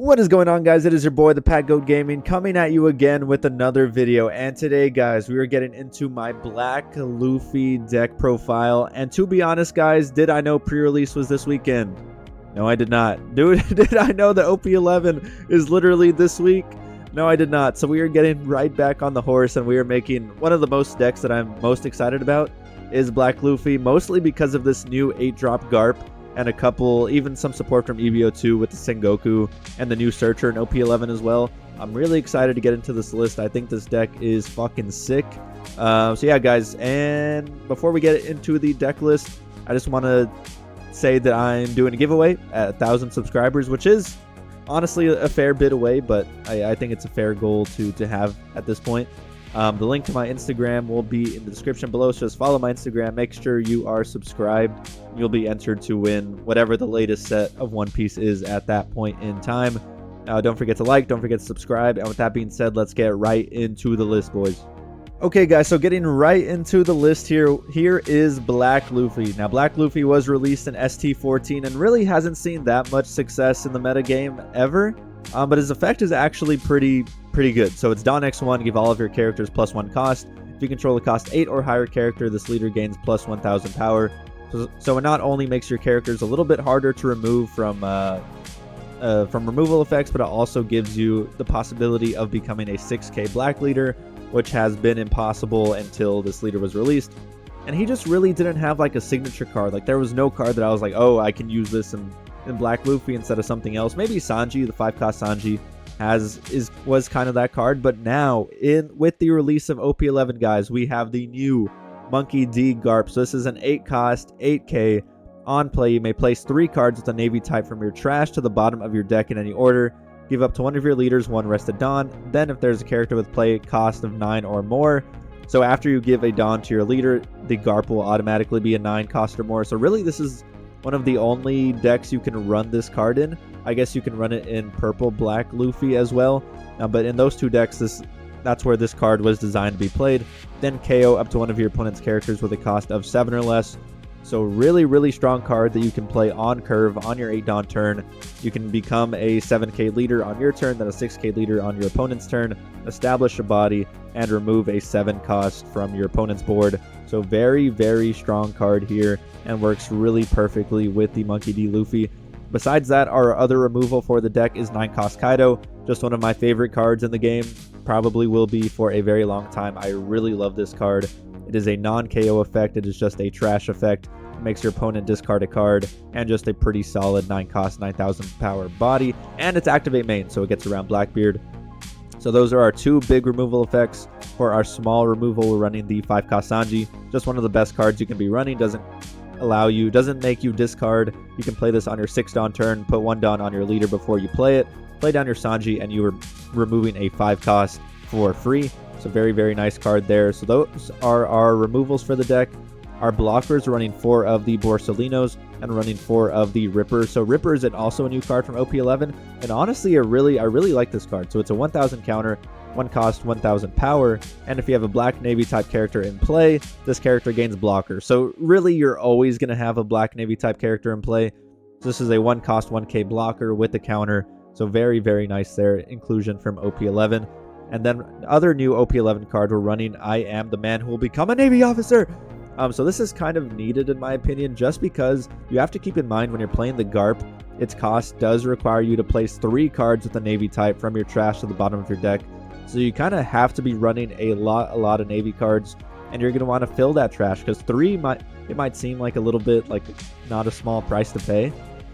What is going on, guys? It is your boy, the Timecodes Gaming, coming at you again with another video. And today, guys, we are getting into my Black Luffy deck profile. And to be honest, guys, did I know pre-release was this weekend? No, I did not. Dude, did I know that OP11 is literally this week? No, I did not. So we are getting right back on the horse, and we are making one of the most decks that I'm most excited about is Black Luffy, mostly because of this new 8-drop Garp. And a couple, even some support from EVO2 with the Sengoku and the new Searcher and OP11 as well. I'm really excited to get into this list. I think this deck is fucking sick. So yeah, guys, and before we get into the deck list, I just want to say that I'm doing a giveaway at 1,000 subscribers, which is honestly a fair bit away, but I think it's a fair goal to have at this point. The link to my Instagram will be in the description below, so just follow my Instagram. Make sure you are subscribed. You'll be entered to win whatever the latest set of One Piece is at that point in time. Don't forget to like, don't forget to subscribe, and with that being said, let's get right into the list, boys. Okay, guys, so getting right into the list here is Black Luffy. Now, Black Luffy was released in ST14 and really hasn't seen that much success in the metagame ever, but his effect is actually pretty good. So it's Dawn X1, give all of your characters +1 cost. If you control a cost 8 or higher character, this leader gains +1000 power. So it not only makes your characters a little bit harder to remove from removal effects, but it also gives you the possibility of becoming a 6k black leader, which has been impossible until this leader was released. And he just really didn't have like a signature card. Like, there was no card that I was like, oh, I can use this in Black Luffy instead of something else. Maybe Sanji, the 5-cost Sanji, was kind of that card. But now, with the release of OP11, guys, we have the new Monkey D Garp. So this is an 8-cost, 8k. On play, you may place 3 cards with a Navy type from your trash to the bottom of your deck in any order. Give up to one of your leaders 1 Rested Dawn. Then if there's a character with play cost of 9 or more, so after you give a Dawn to your leader, the Garp will automatically be a 9 cost or more. So really, this is one of the only decks you can run this card in. I guess you can run it in purple Black Luffy as well, but in those 2 decks, that's where this card was designed to be played. Then KO up to one of your opponent's characters with a cost of 7 or less. So really strong card that you can play on curve on your 8 Dawn turn. You can become a 7k leader on your turn, then a 6k leader on your opponent's turn, establish a body, and remove a 7 cost from your opponent's board. So very strong card here, and works really perfectly with the Monkey D Luffy. Besides that, our other removal for the deck is 9-cost Kaido, just one of my favorite cards in the game. Probably will be for a very long time. I really love this card. It is a non-KO effect. It is just a trash effect. It makes your opponent discard a card, and just a pretty solid 9-cost, 9000 power body. And it's activate main, so it gets around Blackbeard. So those are our 2 big removal effects. For our small removal, we're running the 5-cost Sanji. Just one of the best cards you can be running. Doesn't make you discard. You can play this on your 6 Dawn turn, put 1 Dawn on your leader before you play it, play down your Sanji, and you are removing a 5-cost for free. So very nice card there. So those are our removals for the deck. Our blockers are running 4 of the Borsalinos and running 4 of the Rippers. So Ripper is also a new card from OP11, and honestly, I really like this card. So it's a 1000 counter, 1 cost, 1000 power, and if you have a Black Navy type character in play, this character gains blocker. So really, you're always going to have a Black Navy type character in play. This is a 1 cost, 1k blocker with the counter. So very nice there, inclusion from OP11. And then other new OP11 card we're running, I Am the Man Who Will Become a Navy Officer. So this is kind of needed in my opinion, just because you have to keep in mind when you're playing the Garp, its cost does require you to place 3 cards with a Navy type from your trash to the bottom of your deck. So you kind of have to be running a lot of Navy cards, and you're going to want to fill that trash, because 3 might seem like a little bit like not a small price to pay,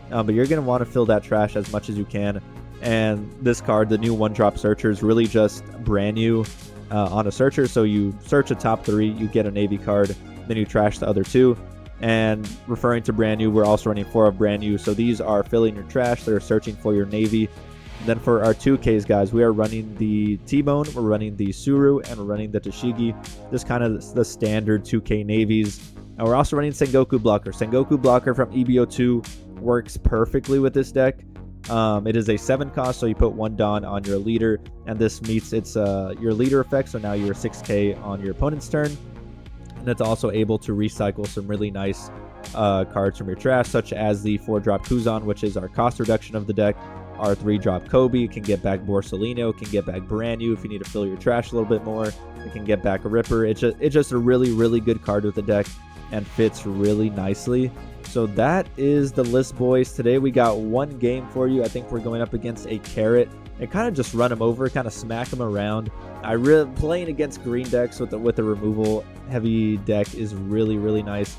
but you're going to want to fill that trash as much as you can. And this card, the new 1-drop Searcher, is really just brand new on a Searcher. So you search a top 3, you get a Navy card, then you trash the other 2. And referring to brand new, we're also running 4 of brand new. So these are filling your trash. They're searching for your Navy. And then for our 2Ks, guys, we are running the T-Bone, we're running the Suru, and we're running the Tashigi. Just kind of the standard 2K navies. And we're also running Sengoku Blocker. Sengoku Blocker from EBO2 works perfectly with this deck. It is a 7 cost, so you put 1 Dawn on your leader, and this meets its your leader effect. So now you're 6k on your opponent's turn. And it's also able to recycle some really nice cards from your trash, such as the 4-drop Kuzan, which is our cost reduction of the deck. our 3-drop Kobe. It can get back Borsalino. It can get back Brand New if you need to fill your trash a little bit more. It can get back a Ripper. It's just a really, really good card with the deck and fits really nicely. So that is the list, boys. Today we got one game for you. I think we're going up against a Carrot and kind of just run him over, kind of smack him around. Playing against green decks with the removal heavy deck is really, really nice.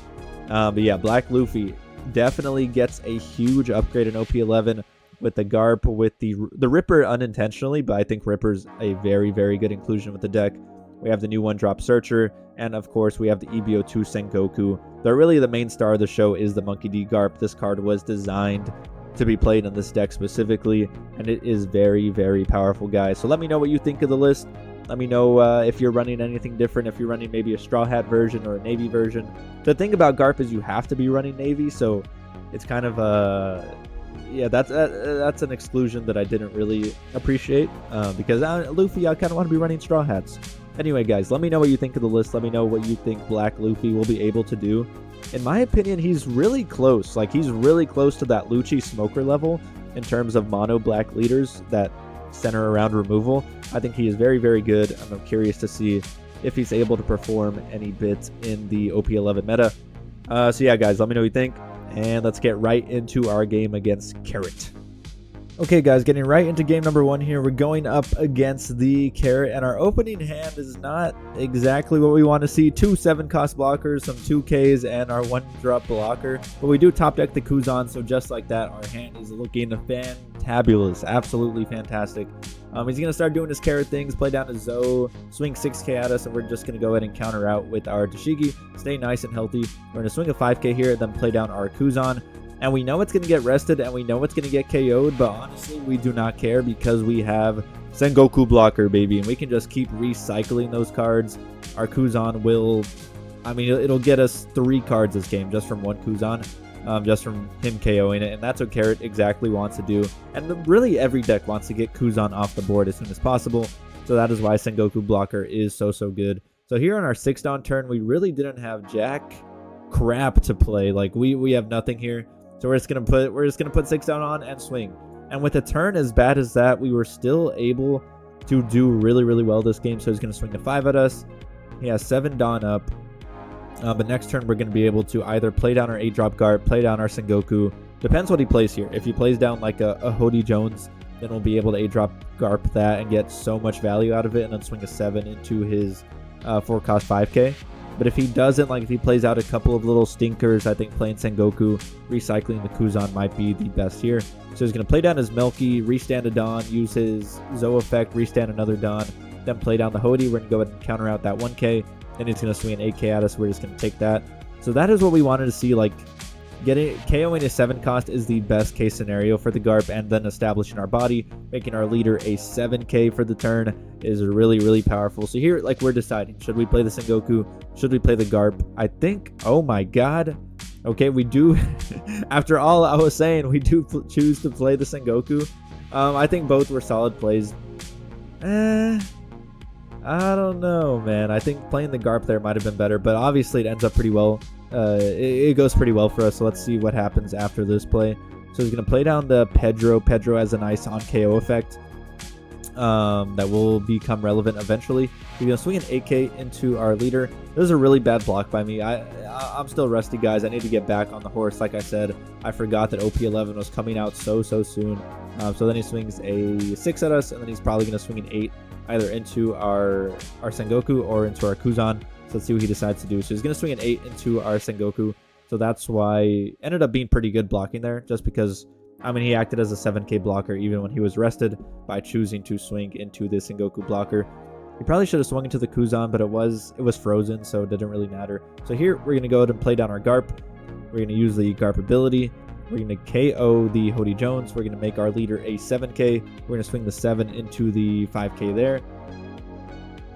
But yeah, Black Luffy definitely gets a huge upgrade in OP11 with the Garp, with the Ripper unintentionally, but I think Ripper's a very, very good inclusion with the deck. We have the new 1-drop Searcher, and of course we have the EBO2 Sengoku. But really the main star of the show is the Monkey D Garp. This card was designed to be played in this deck specifically, and it is very, very powerful, guys. So let me know what you think of the list. Let me know if you're running anything different, if you're running maybe a Straw Hat version or a Navy version. The thing about Garp is you have to be running Navy, so it's kind of yeah, that's an exclusion that I didn't really appreciate because Luffy, I kind of want to be running Straw Hats. Anyway, guys, let me know what you think of the list. Let me know what you think Black Luffy will be able to do. In my opinion, he's really close. Like, he's really close to that Lucci Smoker level in terms of mono black leaders that center around removal. I think he is very, very good. I'm curious to see if he's able to perform any bit in the OP11 meta. So yeah, guys, let me know what you think. And let's get right into our game against Carrot. Okay, guys, getting right into game number 1 here. We're going up against the Carrot, and our opening hand is not exactly what we want to see. 2 7-cost blockers, some 2Ks, and our 1-drop blocker. But we do top deck the Kuzan, so just like that, our hand is looking fantabulous. Absolutely fantastic. He's going to start doing his Carrot things, play down his Zoe, swing 6K at us, and we're just going to go ahead and counter out with our Dashiki. Stay nice and healthy. We're going to swing a 5K here, then play down our Kuzan. And we know it's going to get rested, and we know it's going to get KO'd, but honestly, we do not care because we have Sengoku Blocker, baby, and we can just keep recycling those cards. Our Kuzan will, I mean, it'll get us 3 cards this game just from one Kuzan, just from him KOing it, and that's what Carrot exactly wants to do. And really, every deck wants to get Kuzan off the board as soon as possible, so that is why Sengoku Blocker is so good. So here on our 6-down turn, we really didn't have jack crap to play. Like, we have nothing here. So we're just gonna put 6 down on and swing. And with a turn as bad as that, we were still able to do really, really well this game. So he's gonna swing a 5 at us. He has 7 Dawn up. But next turn we're gonna be able to either play down our 8-drop Garp, play down our Sengoku. Depends what he plays here. If he plays down like a Hody Jones, then we'll be able to 8-drop Garp that and get so much value out of it, and then swing a 7 into his 4-cost 5K. But if he doesn't, like if he plays out a couple of little stinkers, I think playing Sengoku, recycling the Kuzan might be the best here. So he's going to play down his Milky, restand a Dawn, use his Zoe effect, restand another Dawn, then play down the Hody. We're going to go ahead and counter out that 1K. Then he's going to swing an 8K at us. We're just going to take that. So that is what we wanted to see. Like, KOing a 7-cost is the best case scenario for the Garp, and then establishing our body, making our leader a 7K for the turn is really, really powerful. So here, like, we're deciding, should we play the Sengoku? Should we play the Garp? I think, oh my god. Okay, we do, after all I was saying, we do choose to play the Sengoku. I think both were solid plays. I don't know, man. I think playing the Garp there might have been better, but obviously it ends up pretty well. It goes pretty well for us, so let's see what happens after this play. So he's going to play down the Pedro. Pedro has a nice on KO effect that will become relevant eventually. He's going to swing an 8K into our leader. This is a really bad block by me. I'm still rusty, guys. I need to get back on the horse. Like I said, I forgot that OP11 was coming out so soon. So then he swings a 6 at us, and then he's probably going to swing an 8 either into our Sengoku or into our Kuzan. So let's see what he decides to do. So he's going to swing an 8 into our Sengoku. So that's why ended up being pretty good blocking there, just because, I mean, he acted as a 7K blocker even when he was rested by choosing to swing into the Sengoku blocker. He probably should have swung into the Kuzan, but it was frozen, so it didn't really matter. So here we're going to go ahead and play down our Garp. We're going to use the Garp ability. We're going to KO the Hody Jones. We're going to make our leader a 7K. We're going to swing the 7 into the 5K there.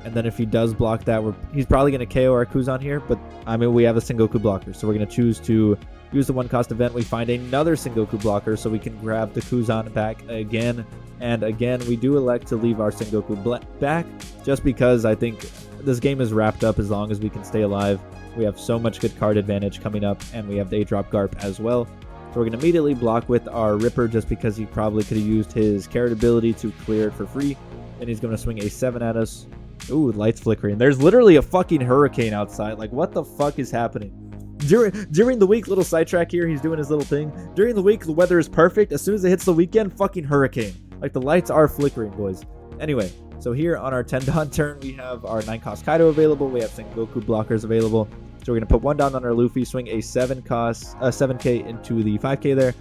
And then if he does block that, he's probably going to KO our Kuzan here. But, I mean, we have a Sengoku blocker. So we're going to choose to use the 1-cost event. We find another Sengoku blocker so we can grab the Kuzan back again. And again, we do elect to leave our Sengoku back just because I think this game is wrapped up as long as we can stay alive. We have so much good card advantage coming up, and we have the 8-drop Garp as well. So we're going to immediately block with our Ripper just because he probably could have used his carrot ability to clear it for free. And he's going to swing a 7 at us. Ooh, lights flickering. There's literally a fucking hurricane outside. Like, what the fuck is happening? During the week, little sidetrack here, he's doing his little thing. During the week, the weather is perfect. As soon as it hits the weekend, fucking hurricane. Like, the lights are flickering, boys. Anyway, so here on our 10 Don turn, we have our 9 cost Kaido available. We have Sengoku blockers available. So we're going to put 1 down on our Luffy, swing a 7k into the 5k there.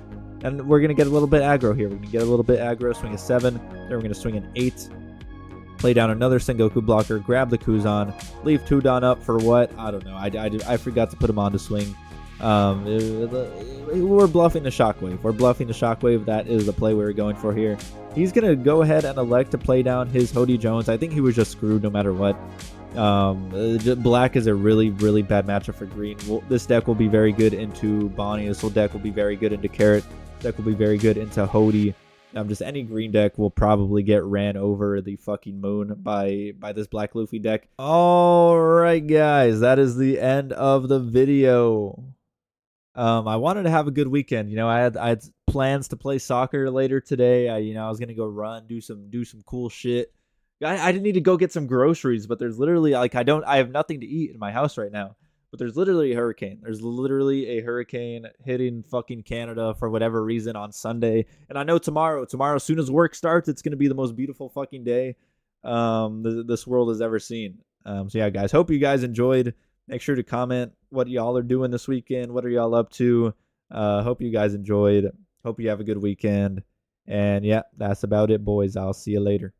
And we're going to get a little bit aggro here. We're going to get a little bit aggro, swing a 7. Then we're going to swing an 8. Play down another Sengoku blocker, grab the Kuzan, leave 2 Don up for what? I don't know. I forgot to put him on to swing. We're bluffing the Shockwave. We're bluffing the Shockwave. That is the play we were going for here. He's going to go ahead and elect to play down his Hody Jones. I think he was just screwed no matter what. Black is a really, really bad matchup for green. This deck will be very good into Bonnie. This whole deck will be very good into Carrot. This deck will be very good into Hody. Just any green deck will probably get ran over the fucking moon by this Black Luffy deck. All right, guys, that is the end of the video. I wanted to have a good weekend. You know, I had plans to play soccer later today. I was gonna go run, do some cool shit. I didn't need to go get some groceries, but there's literally I have nothing to eat in my house right now. But there's literally a hurricane. There's literally a hurricane hitting fucking Canada for whatever reason on Sunday. And I know tomorrow, as soon as work starts, it's going to be the most beautiful fucking day this world has ever seen. So yeah, guys, hope you guys enjoyed. Make sure to comment what y'all are doing this weekend. What are y'all up to? Hope you guys enjoyed. Hope you have a good weekend. And yeah, that's about it, boys. I'll see you later.